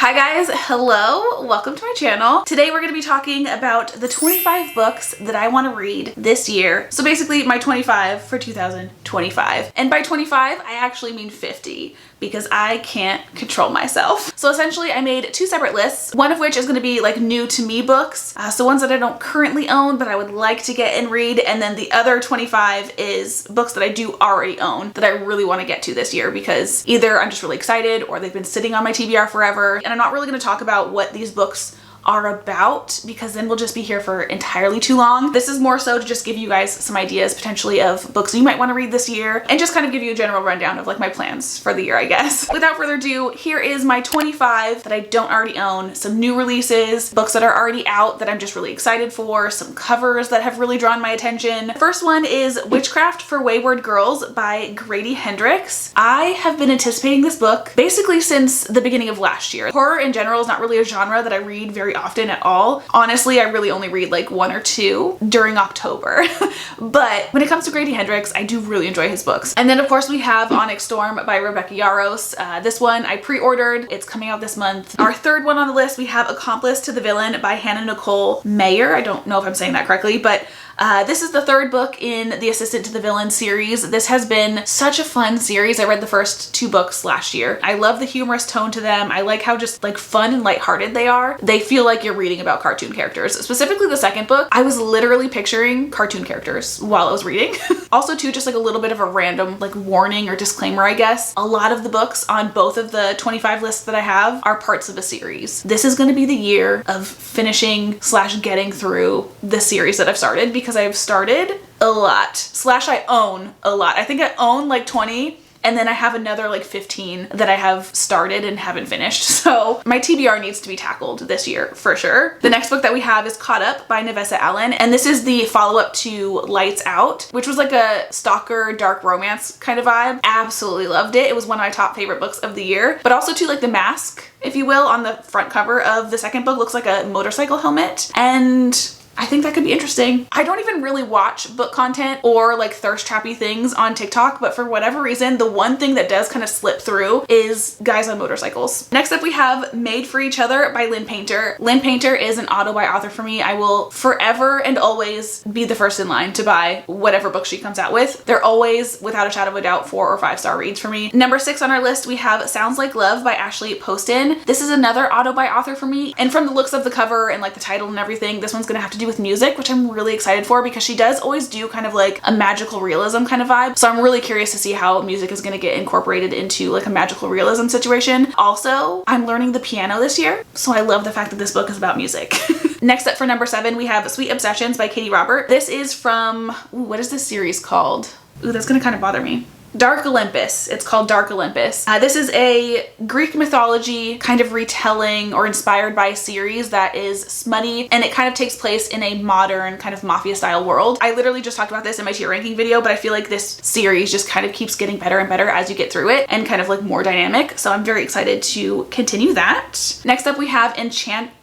Hi guys, hello, welcome to my channel. Today we're going to be talking about the 25 books that I want to read this year. So basically my 25 for 2025. And by 25, I actually mean 50 because I can't control myself. So essentially I made two separate lists, one of which is going to be like new to me books. So ones that I don't currently own, but I would like to get and read. And then the other 25 is books that I do already own that I really want to get to this year because either I'm just really excited or they've been sitting on my TBR forever. And I'm not really going to talk about what these books are about because then we'll just be here for entirely too long. This is more so to just give you guys some ideas potentially of books you might want to read this year and just kind of give you a general rundown of like my plans for the year, I guess. Without further ado, here is my 25 that I don't already own, some new releases, books that are already out that I'm just really excited for, some covers that have really drawn my attention. The first one is Witchcraft for Wayward Girls by Grady Hendrix. I have been anticipating this book basically since the beginning of last year. Horror in general is not really a genre that I read very often at all. Honestly, I really only read like one or two during October. But when it comes to Grady Hendrix, I do really enjoy his books. And then of course we have Onyx Storm by Rebecca Yarros. This one I pre-ordered. It's coming out this month. Our third one on the list, we have Accomplice to the Villain by Hannah Nicole Mayer. I don't know if I'm saying that correctly, but this is the third book in the Assistant to the Villain series. This has been such a fun series. I read the first two books last year. I love the humorous tone to them. I like how just like fun and lighthearted they are. They feel like you're reading about cartoon characters. Specifically the second book, I was literally picturing cartoon characters while I was reading. Also too, just like a little bit of a random like warning or disclaimer, I guess. A lot of the books on both of the 25 lists that I have are parts of a series. This is going to be the year of finishing / getting through the series that I've started because I've started a lot / I own a lot. I think I own like 20 and then I have another like 15 that I have started and haven't finished. So my TBR needs to be tackled this year for sure. The next book that we have is Caught Up by Nevessa Allen. And this is the follow-up to Lights Out, which was like a stalker dark romance kind of vibe. Absolutely loved it. It was one of my top favorite books of the year, but also too like the mask, if you will, on the front cover of the second book looks like a motorcycle helmet. And I think that could be interesting. I don't even really watch book content or like thirst trappy things on TikTok, but for whatever reason, the one thing that does kind of slip through is guys on motorcycles. Next up we have Made for Each Other by Lynn Painter. Lynn Painter is an auto-buy author for me. I will forever and always be the first in line to buy whatever book she comes out with. They're always, without a shadow of a doubt, 4 or 5 star reads for me. Number 6 on our list, we have Sounds Like Love by Ashley Poston. This is another auto-buy author for me. And from the looks of the cover and like the title and everything, this one's gonna have to do with music, which I'm really excited for because she does always do kind of like a magical realism kind of vibe. So I'm really curious to see how music is going to get incorporated into like a magical realism situation. Also, I'm learning the piano this year, so I love the fact that this book is about music. Next up for number 7, we have Sweet Obsessions by Katie Robert. This is from, what is this series called? Ooh, that's going to kind of bother me. Dark Olympus. It's called Dark Olympus. This is a Greek mythology kind of retelling or inspired by a series that is smutty, and it kind of takes place in a modern kind of mafia style world. I literally just talked about this in my tier ranking video, but I feel like this series just kind of keeps getting better and better as you get through it and kind of like more dynamic. So I'm very excited to continue that. Next up we have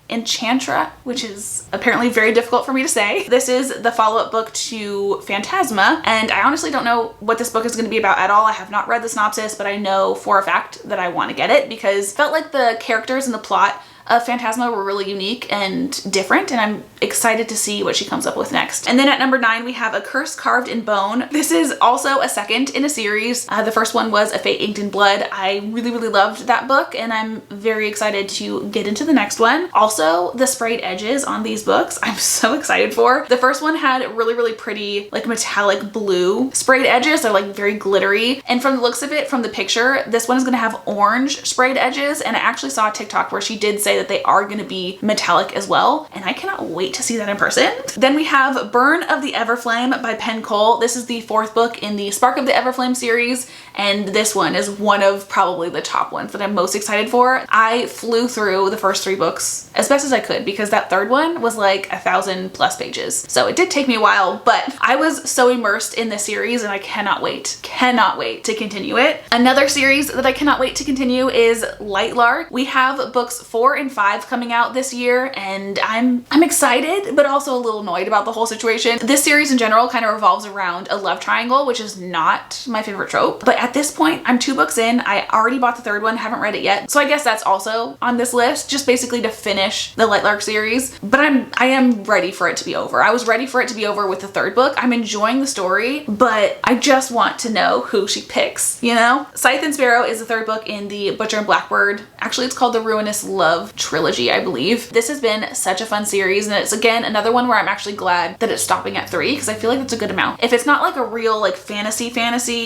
Enchantra, which is apparently very difficult for me to say. This is the follow-up book to Phantasma, and I honestly don't know what this book is going to be about at all. I have not read the synopsis, but I know for a fact that I want to get it because it felt like the characters and the plot of Phantasma were really unique and different, and I'm excited to see what she comes up with next. And then at number 9, we have A Curse Carved in Bone. This is also a second in a series. The first one was A Fate Inked in Blood. I really loved that book, and I'm very excited to get into the next one. Also, the sprayed edges on these books, I'm so excited for. The first one had really pretty like metallic blue sprayed edges. They're like very glittery, and from the looks of it, from the picture, this one is gonna have orange sprayed edges, and I actually saw a TikTok where she did say that they are going to be metallic as well, and I cannot wait to see that in person. Then we have Burn of the Everflame by Penn Cole. This is the 4th book in the Spark of the Everflame series, and this one is one of probably the top ones that I'm most excited for. I flew through the first 3 books as best as I could because that third one was like 1,000+ pages. So it did take me a while, but I was so immersed in this series and I cannot wait to continue it. Another series that I cannot wait to continue is Lightlark. We have books 4 and and 5 coming out this year, and I'm excited, but also a little annoyed about the whole situation. This series in general kind of revolves around a love triangle, which is not my favorite trope. But at this point, I'm 2 books in. I already bought the 3rd one, haven't read it yet. So I guess that's also on this list, just basically to finish the Lightlark series. But I am ready for it to be over. I was ready for it to be over with the 3rd book. I'm enjoying the story, but I just want to know who she picks, you know? Scythe and Sparrow is the 3rd book in the Butcher and Blackbird. Actually, it's called the Ruinous Love trilogy, I believe. This has been such a fun series, and it's again another one where I'm actually glad that it's stopping at 3 because I feel like that's a good amount. If it's not like a real like fantasy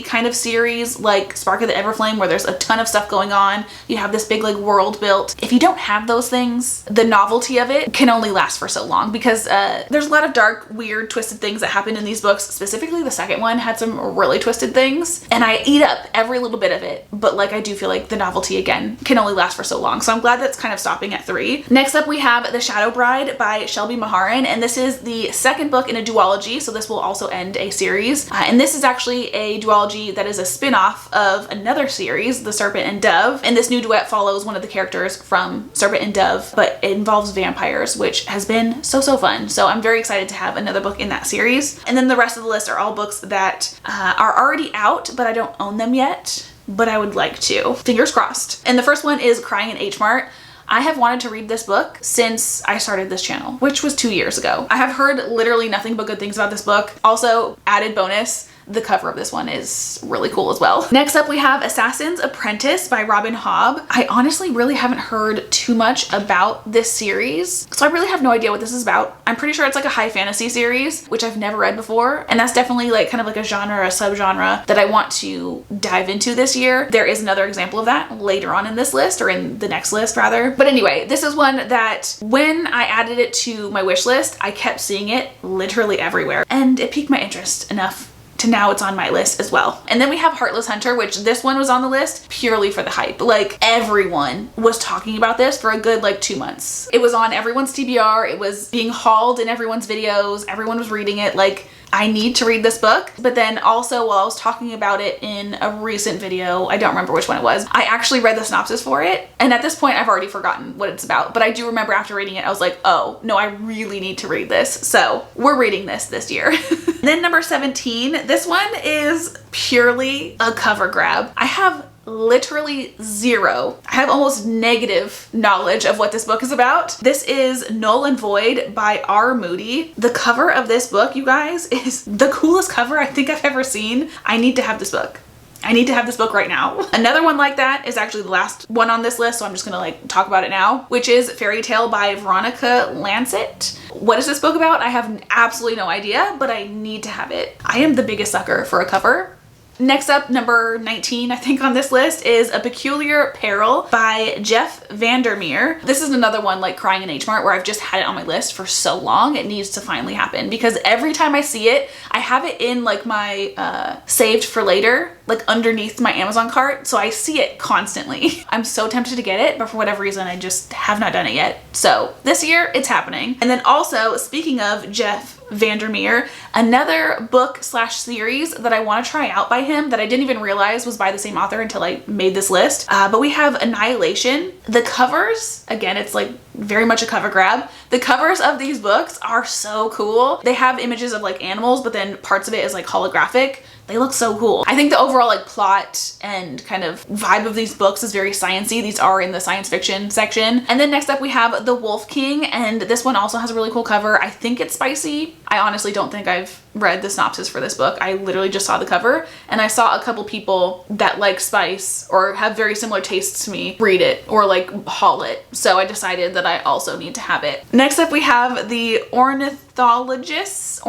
kind of series like Spark of the Everflame where there's a ton of stuff going on, you have this big like world built. If you don't have those things, the novelty of it can only last for so long because there's a lot of dark, weird, twisted things that happen in these books. Specifically, the 2nd one had some really twisted things, and I eat up every little bit of it. But like I do feel like the novelty again can only last for so long. So I'm glad that's kind of stopping at 3. Next up, we have The Shadow Bride by Shelby Maharan, and this is the 2nd book in a duology. So this will also end a series, and this is actually a duology that is a spin-off of another series, The Serpent and Dove. And this new duet follows one of the characters from Serpent and Dove, but it involves vampires, which has been so fun. So I'm very excited to have another book in that series. And then the rest of the list are all books that are already out, but I don't own them yet, but I would like to. Fingers crossed. And the first one is Crying in H Mart. I have wanted to read this book since I started this channel, which was 2 years ago. I have heard literally nothing but good things about this book. Also, added bonus, the cover of this one is really cool as well. Next up, we have Assassin's Apprentice by Robin Hobb. I honestly really haven't heard too much about this series, so I really have no idea what this is about. I'm pretty sure it's like a high fantasy series, which I've never read before, and that's definitely like kind of like a genre or a subgenre that I want to dive into this year. There is another example of that later on in this list, or in the next list rather. But anyway, this is one that when I added it to my wish list, I kept seeing it literally everywhere, and it piqued my interest enough to now it's on my list as well. And then we have Heartless Hunter, which this one was on the list purely for the hype. Like everyone was talking about this for a good like 2 months. It was on everyone's TBR. It was being hauled in everyone's videos. Everyone was reading it. Like, I need to read this book. But then also while I was talking about it in a recent video, I don't remember which one it was, I actually read the synopsis for it. And at this point, I've already forgotten what it's about. But I do remember after reading it, I was like, oh no, I really need to read this. So we're reading this year. Then number 17, this one is purely a cover grab. I have literally zero. I have almost negative knowledge of what this book is about. This is Null and Void by R. Moody. The cover of this book, you guys, is the coolest cover I think I've ever seen. I need to have this book. I need to have this book right now. Another one like that is actually the last one on this list, so I'm just gonna like talk about it now, which is Fairy Tale by Veronica Lancet. What is this book about? I have absolutely no idea, but I need to have it. I am the biggest sucker for a cover. Next up, number 19, I think on this list, is A Peculiar Peril by Jeff Vandermeer. This is another one like Crying in H Mart where I've just had it on my list for so long. It needs to finally happen because every time I see it, I have it in like my saved for later, like underneath my Amazon cart. So I see it constantly. I'm so tempted to get it, but for whatever reason, I just have not done it yet. So this year it's happening. And then also, speaking of Jeff Vandermeer, another book slash series that I want to try out by him that I didn't even realize was by the same author until I made this list. But we have Annihilation. The covers, again, it's like very much a cover grab. The covers of these books are so cool. They have images of like animals, but then parts of it is like holographic. They look so cool. I think the overall like plot and kind of vibe of these books is very sciencey. These are in the science fiction section. And then next up we have The Wolf King, and this one also has a really cool cover. I think it's spicy. I honestly don't think I've read the synopsis for this book. I literally just saw the cover and I saw a couple people that like spice or have very similar tastes to me read it or like haul it. So I decided that I also need to have it. Next up we have The Ornithologist,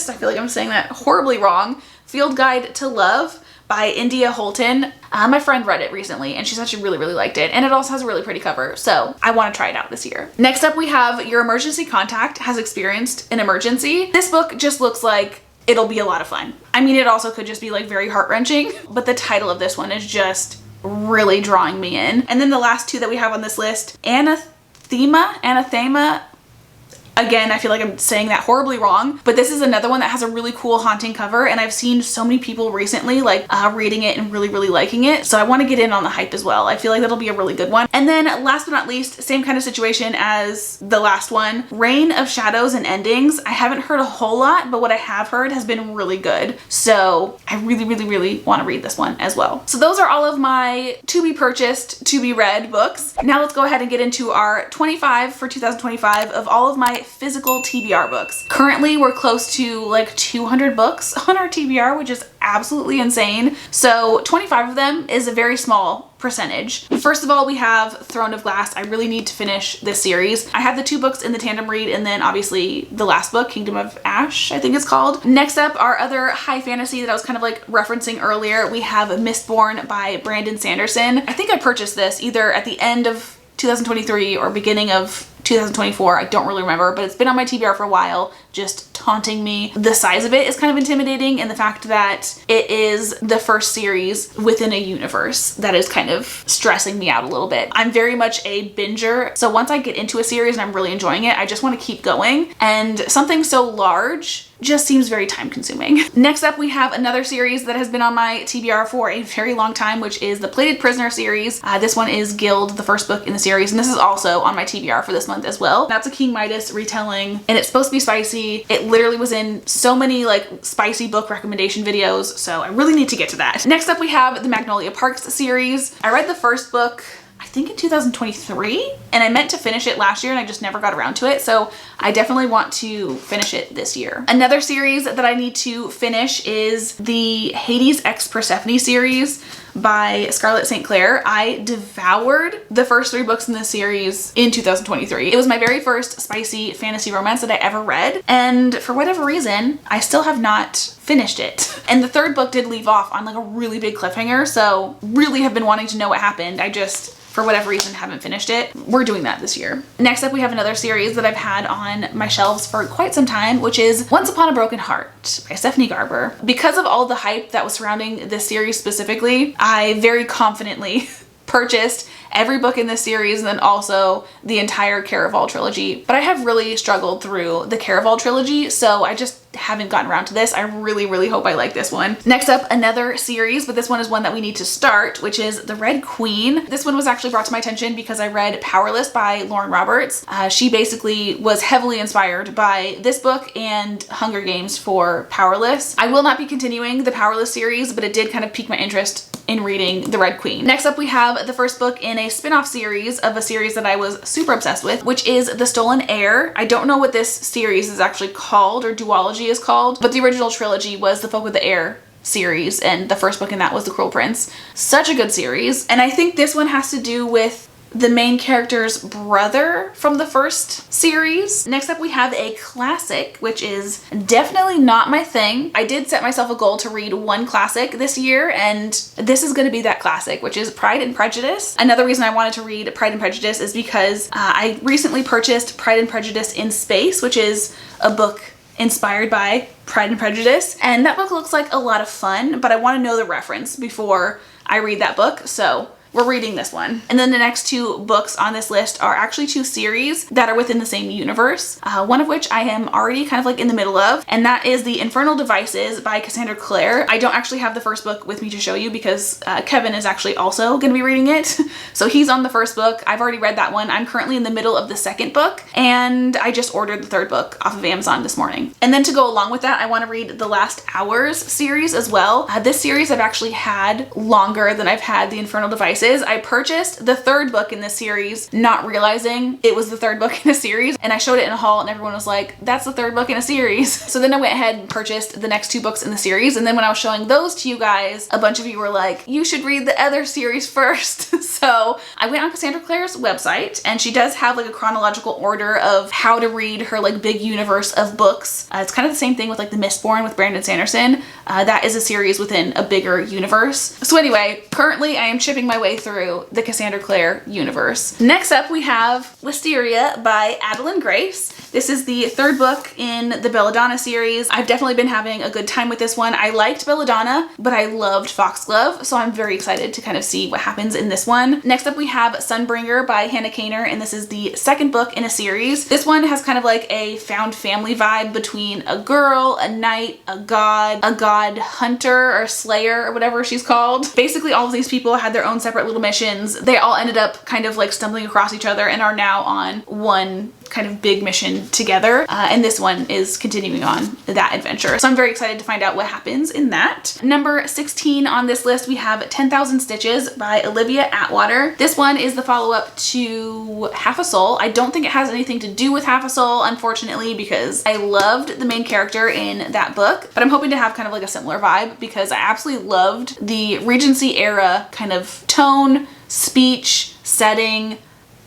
I feel like I'm saying that horribly wrong, Field Guide to Love by India Holton. My friend read it recently and she said she really liked it, and it also has a really pretty cover, so I want to try it out this year. Next up we have Your Emergency Contact Has Experienced an Emergency. This book just looks like it'll be a lot of fun. I mean, it also could just be like very heart-wrenching, but the title of this one is just really drawing me in. And then the last two that we have on this list, Anathema, Again, I feel like I'm saying that horribly wrong, but this is another one that has a really cool haunting cover, and I've seen so many people recently like reading it and really liking it. So I want to get in on the hype as well. I feel like that'll be a really good one. And then last but not least, same kind of situation as the last one, Reign of Shadows and Endings. I haven't heard a whole lot, but what I have heard has been really good. So I really want to read this one as well. So those are all of my to be purchased, to be read books. Now let's go ahead and get into our 25 for 2025 of all of my physical TBR books. Currently, we're close to like 200 books on our TBR, which is absolutely insane. So 25 of them is a very small percentage. First of all, we have Throne of Glass. I really need to finish this series. I have the 2 books in the tandem read, and then obviously the last book, Kingdom of Ash, I think it's called. Next up, our other high fantasy that I was kind of like referencing earlier, we have Mistborn by Brandon Sanderson. I think I purchased this either at the end of 2023 or beginning of 2024. I don't really remember, but it's been on my TBR for a while, just taunting me. The size of it is kind of intimidating, and the fact that it is the first series within a universe that is kind of stressing me out a little bit. I'm very much a binger, so once I get into a series and I'm really enjoying it, I just want to keep going, and something so large just seems very time consuming. Next up, we have another series that has been on my TBR for a very long time, which is the Plated Prisoner series. This one is Guild, the first book in the series, and this is also on my TBR for this month as well. That's a King Midas retelling, and it's supposed to be spicy. It literally was in so many like spicy book recommendation videos, so I really need to get to that. Next up, we have the Magnolia Parks series. I read the first book I think in 2023, and I meant to finish it last year and I just never got around to it, so I definitely want to finish it this year. Another series that I need to finish is the Hades x Persephone series by Scarlett St. Clair. I devoured the first 3 books in this series in 2023. It was my very first spicy fantasy romance that I ever read, and for whatever reason, I still have not finished it. And the 3rd book did leave off on like a really big cliffhanger, so really have been wanting to know what happened. I just, for whatever reason, haven't finished it. We're doing that this year. Next up, we have another series that I've had on my shelves for quite some time, which is Once Upon a Broken Heart by Stephanie Garber. Because of all the hype that was surrounding this series specifically, I very confidently purchased every book in this series and then also the entire Caraval trilogy. But I have really struggled through the Caraval trilogy, so I just haven't gotten around to this. I really hope I like this one. Next up, another series, but this one is one that we need to start, which is The Red Queen. This one was actually brought to my attention because I read Powerless by Lauren Roberts. She basically was heavily inspired by this book and Hunger Games for Powerless. I will not be continuing the Powerless series, but it did kind of pique my interest in reading The Red Queen. Next up, we have the first book in a spin-off series of a series that I was super obsessed with, which is The Stolen Heir. I don't know what this series is actually called or duology is called, but the original trilogy was the Folk with the Heir series, and the first book in that was The Cruel Prince. Such a good series, and I think this one has to do with the main character's brother from the first series. Next up, we have a classic, which is definitely not my thing. I did set myself a goal to read one classic this year, and this is going to be that classic, which is Pride and Prejudice. Another reason I wanted to read Pride and Prejudice is because I recently purchased Pride and Prejudice in Space, which is a book inspired by Pride and Prejudice, and that book looks like a lot of fun, but I want to know the reference before I read that book, so we're reading this one. And then the next 2 books on this list are actually 2 series that are within the same universe, one of which I am already kind of like in the middle of, and that is The Infernal Devices by Cassandra Clare. I don't actually have the first book with me to show you because Kevin is actually also going to be reading it. So he's on the first book. I've already read that one. I'm currently in the middle of the second book, and I just ordered the 3rd book off of Amazon this morning. And then to go along with that, I want to read The Last Hours series as well. This series I've actually had longer than I've had The Infernal Devices. I purchased the 3rd book in this series, not realizing it was the 3rd book in a series, and I showed it in a haul and everyone was like, that's the 3rd book in a series. So then I went ahead and purchased the next 2 books in the series, and then when I was showing those to you guys, a bunch of you were like, you should read the other series first. So I went on Cassandra Clare's website, and she does have like a chronological order of how to read her like big universe of books. It's kind of the same thing with like The Mistborn with Brandon Sanderson. That is a series within a bigger universe. So anyway, currently I am chipping my way through the Cassandra Clare universe. Next up, we have Wisteria by Adeline Grace. This is the third book in the Belladonna series. I've definitely been having a good time with this one. I liked Belladonna, but I loved Foxglove, so I'm very excited to kind of see what happens in this one. Next up we have Sunbringer by Hannah Kaner, and this is the second book in a series. This one has kind of like a found family vibe between a girl, a knight, a god hunter or slayer or whatever she's called. Basically all of these people had their own separate little missions. They all ended up kind of like stumbling across each other and are now on one kind of big mission together, and this one is continuing on that adventure. So I'm very excited to find out what happens in that. Number 16 on this list, we have 10,000 Stitches by Olivia Atwater. This one is the follow-up to Half a Soul. I don't think it has anything to do with Half a Soul, unfortunately, because I loved the main character in that book, but I'm hoping to have kind of like a similar vibe because I absolutely loved the Regency era kind of tone, speech, setting.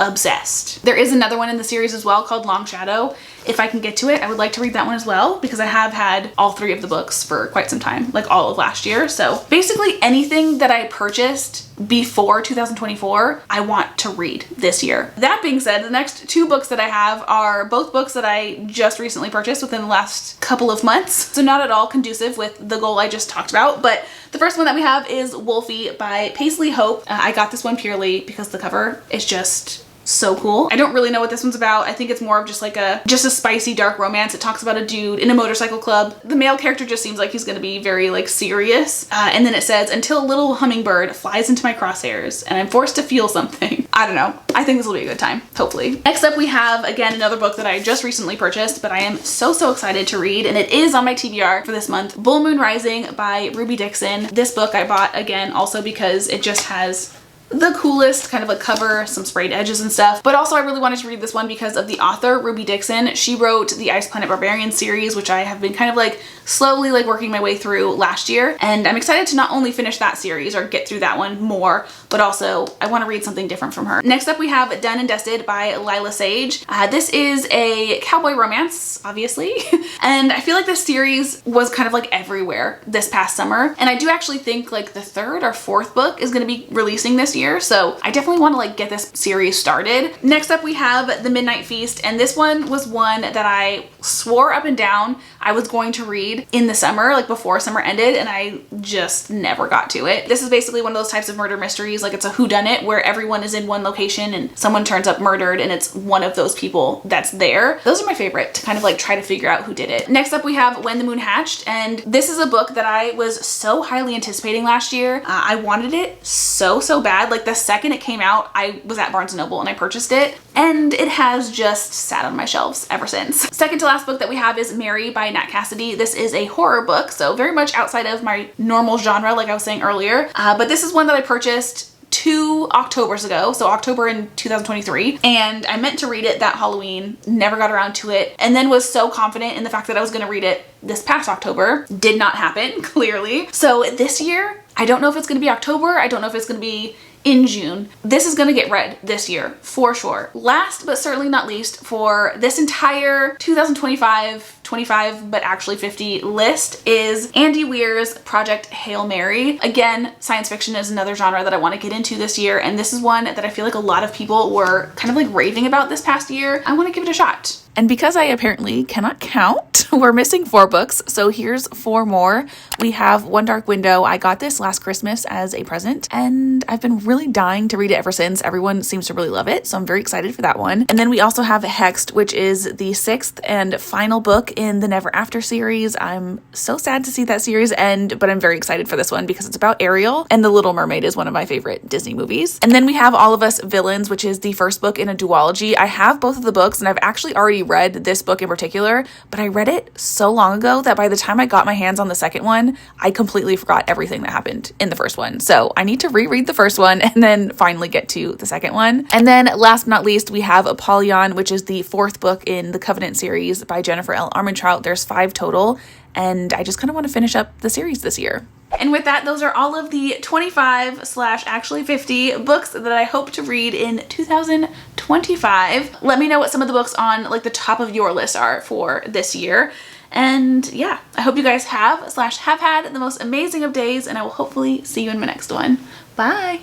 Obsessed. There is another one in the series as well called Long Shadow. If I can get to it, I would like to read that one as well because I have had all three of the books for quite some time, like all of last year. So basically anything that I purchased before 2024, I want to read this year. That being said, the next two books that I have are both books that I just recently purchased within the last couple of months. So not at all conducive with the goal I just talked about, but the first one that we have is Wolfie by Paisley Hope. I got this one purely because the cover is just so cool. I don't really know what this one's about. I think it's more of just a spicy dark romance. It talks about a dude in a motorcycle club. The male character just seems like he's gonna be very like serious. And then it says, until a little hummingbird flies into my crosshairs and I'm forced to feel something. I don't know. I think this will be a good time, hopefully. Next up we have, again, another book that I just recently purchased, but I am so excited to read, and it is on my TBR for this month. Bull Moon Rising by Ruby Dixon. This book I bought, again, also because it just has the coolest kind of a cover, some sprayed edges and stuff. But also I really wanted to read this one because of the author, Ruby Dixon. She wrote the Ice Planet Barbarian series, which I have been kind of like slowly like working my way through last year. And I'm excited to not only finish that series or get through that one more, but also I want to read something different from her. Next up we have Done and Dusted by Lila Sage. This is a cowboy romance, obviously. And I feel like this series was kind of like everywhere this past summer. And I do actually think like the third or fourth book is going to be releasing this year. So I definitely want to like get this series started. Next up we have The Midnight Feast, and this one was one that I swore up and down I was going to read in the summer, like before summer ended, and I just never got to it. This is basically one of those types of murder mysteries, like it's a whodunit where everyone is in one location and someone turns up murdered and it's one of those people that's there. Those are my favorite to kind of like try to figure out who did it. Next up we have When the Moon Hatched, and this is a book that I was so highly anticipating last year. I wanted it so bad. Like the second it came out, I was at Barnes & Noble and I purchased it, and it has just sat on my shelves ever since. Second to last book that we have is Mary by Nat Cassidy. This is a horror book, so very much outside of my normal genre, like I was saying earlier. But this is one that I purchased 2 Octobers ago, so October in 2023, and I meant to read it that Halloween, never got around to it, and then was so confident in the fact that I was going to read it this past October. Did not happen, clearly. So this year, I don't know if it's going to be October, I don't know if it's going to be in June. This is gonna get read this year for sure. Last but certainly not least, for this entire 2025 but actually 50 list is Andy Weir's Project Hail Mary. Again, science fiction is another genre that I want to get into this year, and this is one that I feel like a lot of people were kind of like raving about this past year. I want to give it a shot. And because I apparently cannot count, we're missing 4 books, so here's 4 more. We have One Dark Window. I got this last Christmas as a present, and I've been really dying to read it ever since. Everyone seems to really love it, so I'm very excited for that one. And then we also have Hexed, which is the 6th and final book in the Never After series. I'm so sad to see that series end, but I'm very excited for this one because it's about Ariel, and The Little Mermaid is one of my favorite Disney movies. And then we have All of Us Villains, which is the first book in a duology. I have both of the books, and I've actually already read this book in particular, but I read it so long ago that by the time I got my hands on the second one, I completely forgot everything that happened in the first one. So I need to reread the first one and then finally get to the second one. And then last but not least, we have Apollyon, which is the 4th book in the Covenant series by Jennifer L. Armentrout. There's 5 total, and I just kind of want to finish up the series this year. And with that, those are all of the 25/actually 50 books that I hope to read in 2025. Let me know what some of the books on like the top of your list are for this year. And yeah, I hope you guys have had the most amazing of days, and I will hopefully see you in my next one. Bye!